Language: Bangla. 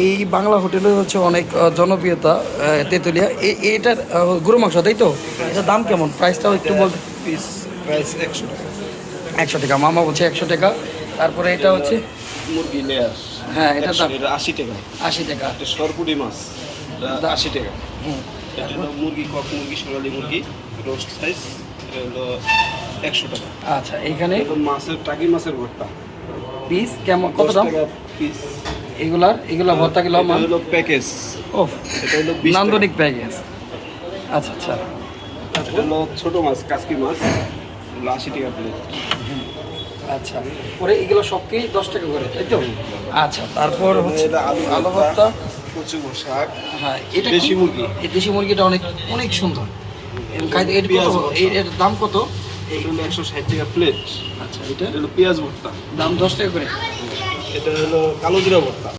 এই বাংলা হোটেলে হচ্ছে অনেক জনপ্রিয়তা তেঁতুলিয়া। এটার গরু মাংস, তাই তো? এটার দাম কেমন? প্রাইসটাও একটু বলতে। পিস প্রাইস 100 টাকা। 100 টাকা, মামা বলছে 100 টাকা। তারপরে এটা হচ্ছে, মুরগি লেয়ার, হ্যাঁ এটার দাম এটা 80 টাকা। 80 টাকা। এটা সরপুরি মাছ, এটা 80 টাকা। হুম। এটা হলো মুরগি, কক মুরগি, সোনালী মুরগি, রোস্ট সাইজ, এটা হলো 100 টাকা। আচ্ছা, এইখানে এটা মাছের, টাকি মাছের ভর্তা, পিস কেমন, কত 10 দাম? টাকা পিস। এগুলা ভর্তা কিলো এটা হলো প্যাকেজ, ওহ, এটা হলো 20 টাকা। নান্দনিক প্যাকেজ। আচ্ছা আচ্ছা। এটা হলো ছোট মাছ, কাচকি মাছ, এগুলো 80 টাকা প্লেট। আচ্ছা, পরে এগুলো সব কি 10 টাকা করে, তাই তো? আচ্ছা, তারপর হচ্ছে এটা আলু ভর্তা। কচু শাক, হ্যাঁ, এটা দেশি মুরগি। এই দেশি মুরগিটা অনেক অনেক সুন্দর। এটা পেঁয়াজ কত? ভর্তা। এর দাম কত? এটা হলো 160 টাকা প্লেট। আচ্ছা, এটা এটা হলো পেঁয়াজ ভর্তা। দাম 10 টাকা করে। এটা হলো কালো জিরা ভর্তা।